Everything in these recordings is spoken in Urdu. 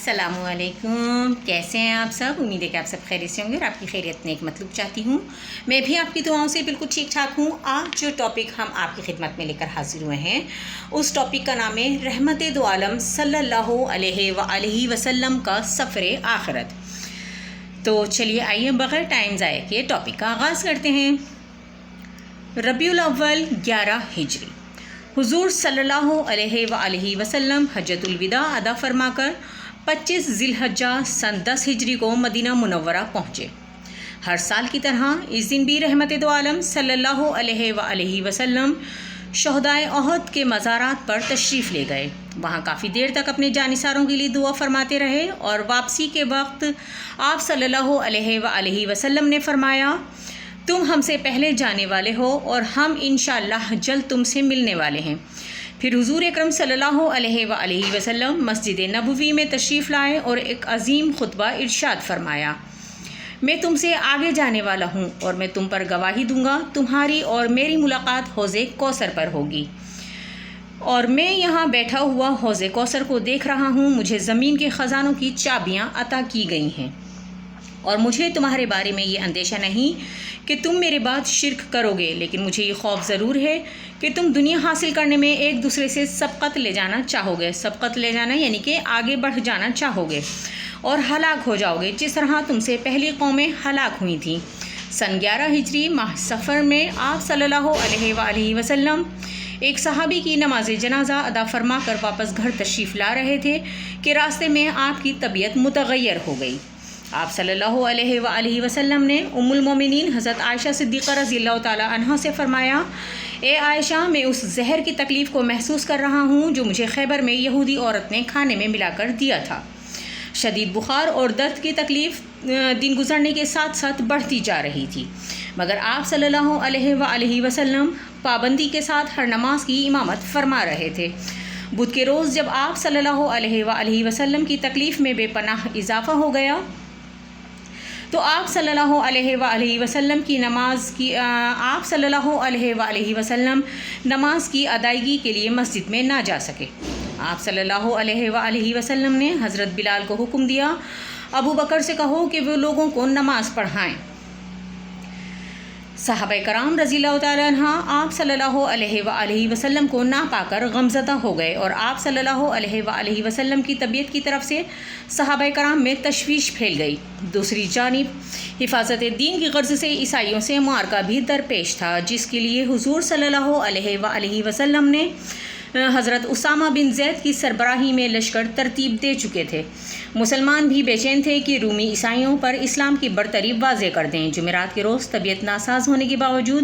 السلام علیکم، کیسے ہیں آپ سب؟ امید ہے کہ آپ سب خیریت سے ہوں گے اور آپ کی خیریت نیک مطلوب چاہتی ہوں۔ میں بھی آپ کی دعاؤں سے بالکل ٹھیک ٹھاک ہوں۔ آج جو ٹاپک ہم آپ کی خدمت میں لے کر حاضر ہوئے ہیں اس ٹاپک کا نام ہے رحمت دو عالم صلی اللہ علیہ وآلہ وسلم کا سفر آخرت۔ تو چلیے آئیے بغیر ٹائم ضائع کیے ٹاپک کا آغاز کرتے ہیں۔ ربیع الاول 11 ہجری، حضور صلی اللہ علیہ وآلہ وسلم حجۃ الوداع ادا فرما کر 25 ذی الحجہ سن 10 ہجری کو مدینہ منورہ پہنچے۔ ہر سال کی طرح اس دن بھی رحمت دو عالم صلی اللہ علیہ وآلہ وسلم شہدائے احد کے مزارات پر تشریف لے گئے۔ وہاں کافی دیر تک اپنے جانثاروں کے لیے دعا فرماتے رہے اور واپسی کے وقت آپ صلی اللہ علیہ وآلہ وسلم نے فرمایا، تم ہم سے پہلے جانے والے ہو اور ہم انشاءاللہ جلد تم سے ملنے والے ہیں۔ پھر حضور اکرم صلی اللہ علیہ وآلہ وسلم مسجد نبوی میں تشریف لائے اور ایک عظیم خطبہ ارشاد فرمایا، میں تم سے آگے جانے والا ہوں اور میں تم پر گواہی دوں گا، تمہاری اور میری ملاقات حوض کوثر پر ہوگی، اور میں یہاں بیٹھا ہوا حوض کوثر کو دیکھ رہا ہوں۔ مجھے زمین کے خزانوں کی چابیاں عطا کی گئی ہیں اور مجھے تمہارے بارے میں یہ اندیشہ نہیں کہ تم میرے بعد شرک کرو گے، لیکن مجھے یہ خوف ضرور ہے کہ تم دنیا حاصل کرنے میں ایک دوسرے سے سبقت لے جانا چاہو گے۔ سبقت لے جانا یعنی کہ آگے بڑھ جانا چاہو گے اور ہلاک ہو جاؤ گے، جس طرح تم سے پہلی قومیں ہلاک ہوئی تھیں۔ سن 11 ہجری ماہ سفر میں آپ صلی اللہ علیہ وآلہ وسلم ایک صحابی کی نماز جنازہ ادا فرما کر واپس گھر تشریف لا رہے تھے کہ راستے میں آپ کی طبیعت متغیر ہو گئی۔ آپ صلی اللہ علیہ وآلہ وسلم نے ام المومنین حضرت عائشہ صدیقہ رضی اللہ تعالی عنہا سے فرمایا، اے عائشہ، میں اس زہر کی تکلیف کو محسوس کر رہا ہوں جو مجھے خیبر میں یہودی عورت نے کھانے میں ملا کر دیا تھا۔ شدید بخار اور درد کی تکلیف دن گزرنے کے ساتھ ساتھ بڑھتی جا رہی تھی، مگر آپ صلی اللہ علیہ وآلہ وسلم پابندی کے ساتھ ہر نماز کی امامت فرما رہے تھے۔ بدھ کے روز جب آپ صلی اللہ علیہ وآلہ وسلم کی تکلیف میں بے پناہ اضافہ ہو گیا تو آپ صلی اللہ علیہ وآلہ وسلم نماز کی ادائیگی کے لیے مسجد میں نہ جا سکے۔ آپ صلی اللہ علیہ وآلہ وسلم نے حضرت بلال کو حکم دیا، ابو بکر سے کہو کہ وہ لوگوں کو نماز پڑھائیں۔ صحابہ کرام رضی اللہ تعالیٰ عنہ آپ صلی اللہ علیہ وآلہ وسلم کو نہ پا کر غمزدہ ہو گئے اور آپ صلی اللہ علیہ وآلہ وسلم کی طبیعت کی طرف سے صحابہ کرام میں تشویش پھیل گئی۔ دوسری جانب حفاظت دین کی غرض سے عیسائیوں سے معرکہ بھی درپیش تھا، جس کے لیے حضور صلی اللہ علیہ وآلہ وسلم نے حضرت اسامہ بن زید کی سربراہی میں لشکر ترتیب دے چکے تھے۔ مسلمان بھی بے چین تھے کہ رومی عیسائیوں پر اسلام کی برتری واضح کر دیں۔ جمعرات کے روز طبیعت ناساز ہونے کے باوجود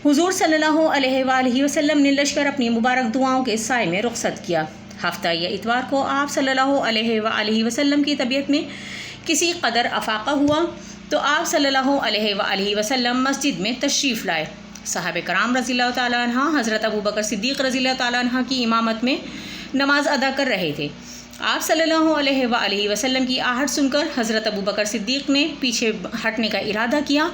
حضور صلی اللہ علیہ وآلہ وسلم نے لشکر اپنی مبارک دعاؤں کے سائے میں رخصت کیا۔ ہفتہ یا اتوار کو آپ صلی اللہ علیہ وآلہ وسلم کی طبیعت میں کسی قدر افاقہ ہوا تو آپ صلی اللہ علیہ وآلہ وسلم مسجد میں تشریف لائے۔ صحابہ کرام رضی اللہ تعالیٰ عنہ حضرت ابو بکر صدیق رضی اللہ تعالیٰ عنہ کی امامت میں نماز ادا کر رہے تھے۔ آپ صلی اللہ علیہ وآلہ وسلم کی آہٹ سن کر حضرت ابو بکر صدیق نے پیچھے ہٹنے کا ارادہ کیا،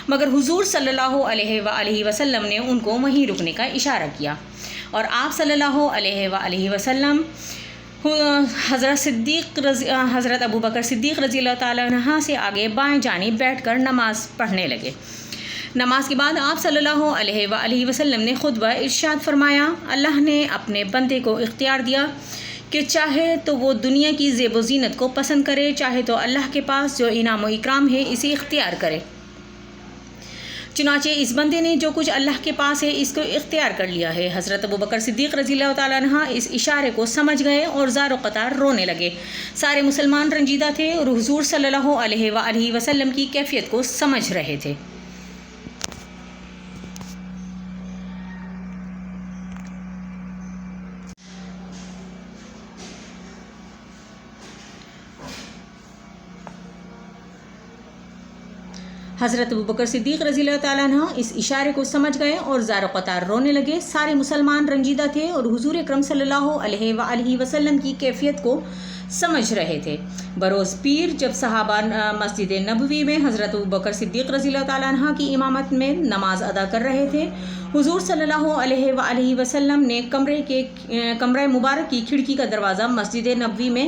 مگر حضور صلی اللہ علیہ وآلہ وسلم نے ان کو وہیں رکنے کا اشارہ کیا اور آپ صلی اللہ علیہ وآلہ وسلم حضرت ابو بکر صدیق رضی اللہ تعالیٰ عنہ سے آگے بائیں جانب بیٹھ کر نماز پڑھنے لگے۔ نماز کے بعد آپ صلی اللہ علیہ وآلہ وسلم نے خطبہ ارشاد فرمایا، اللہ نے اپنے بندے کو اختیار دیا کہ چاہے تو وہ دنیا کی زیب و زینت کو پسند کرے، چاہے تو اللہ کے پاس جو انعام و اکرام ہے اسے اختیار کرے۔ چنانچہ اس بندے نے جو کچھ اللہ کے پاس ہے اس کو اختیار کر لیا ہے۔ حضرت ابو بکر صدیق رضی اللہ تعالیٰ عنہ اس اشارے کو سمجھ گئے اور زار و قطار رونے لگے۔ سارے مسلمان رنجیدہ تھے اور حضور صلی اللہ علیہ وآلہ وسلم کی کیفیت کو سمجھ رہے تھے۔ حضرت ابو بکر صدیق رضی اللہ تعالیٰ عنہ اس اشارے کو سمجھ گئے اور زار و قطار رونے لگے۔ سارے مسلمان رنجیدہ تھے اور حضور اکرم صلی اللہ علیہ وآلہ وسلم کی کیفیت کو سمجھ رہے تھے۔ بروز پیر جب صحابہ مسجد نبوی میں حضرت ابو بکر صدیق رضی اللہ تعالیٰ عنہ کی امامت میں نماز ادا کر رہے تھے، حضور صلی اللہ علیہ وآلہ وسلم نے کمرے مبارک کی کھڑکی کا دروازہ مسجد نبوی میں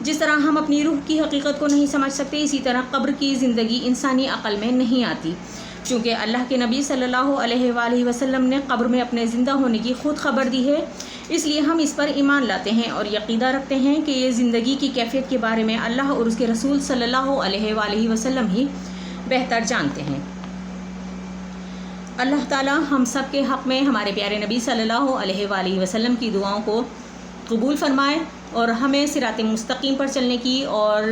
جس طرح ہم اپنی روح کی حقیقت کو نہیں سمجھ سکتے، اسی طرح قبر کی زندگی انسانی عقل میں نہیں آتی، چونکہ اللہ کے نبی صلی اللہ علیہ وآلہ وسلم نے قبر میں اپنے زندہ ہونے کی خود خبر دی ہے، اس لیے ہم اس پر ایمان لاتے ہیں اور عقیدہ رکھتے ہیں کہ یہ زندگی کی کیفیت کے بارے میں اللہ اور اس کے رسول صلی اللہ علیہ وآلہ وسلم ہی بہتر جانتے ہیں۔ اللہ تعالی ہم سب کے حق میں ہمارے پیارے نبی صلی اللہ علیہ وآلہ وسلم کی دعاؤں کو قبول فرمائے اور ہمیں صراط مستقیم پر چلنے کی اور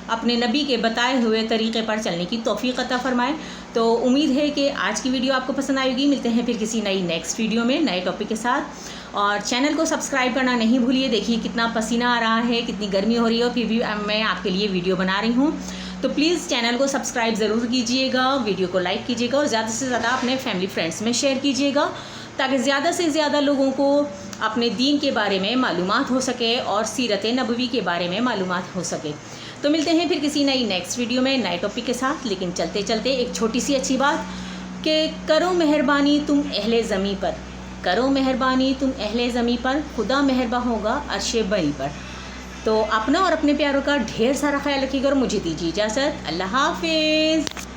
اپنے نبی کے بتائے ہوئے طریقے پر چلنے کی توفیق عطا فرمائے۔ تو امید ہے کہ آج کی ویڈیو آپ کو پسند آئے گی۔ ملتے ہیں پھر کسی نئی نیکسٹ ویڈیو میں نئے ٹاپک کے ساتھ، اور چینل کو سبسکرائب کرنا نہیں بھولیے۔ دیکھیے کتنا پسینہ آ رہا ہے، کتنی گرمی ہو رہی ہے، اور پھر بھی میں آپ کے لیے ویڈیو بنا رہی ہوں، تو پلیز چینل کو سبسکرائب ضرور کیجیے گا، ویڈیو کو لائک کیجیے گا اور زیادہ سے زیادہ اپنے فیملی فرینڈس میں شیئر کیجیے گا، تاکہ زیادہ سے زیادہ لوگوں کو اپنے دین کے بارے میں معلومات ہو سکے اور سیرت نبوی کے بارے میں معلومات ہو سکے۔ تو ملتے ہیں پھر کسی نئی نیکسٹ ویڈیو میں نئے ٹاپک کے ساتھ، لیکن چلتے چلتے ایک چھوٹی سی اچھی بات کہ کرو مہربانی تم اہل زمیں پر، کرو مہربانی تم اہل زمیں پر، خدا مہرباں ہوگا عرش بری پر۔ تو اپنا اور اپنے پیاروں کا ڈھیر سارا خیال رکھیے گا اور مجھے دیجیے اجازت۔ اللہ حافظ۔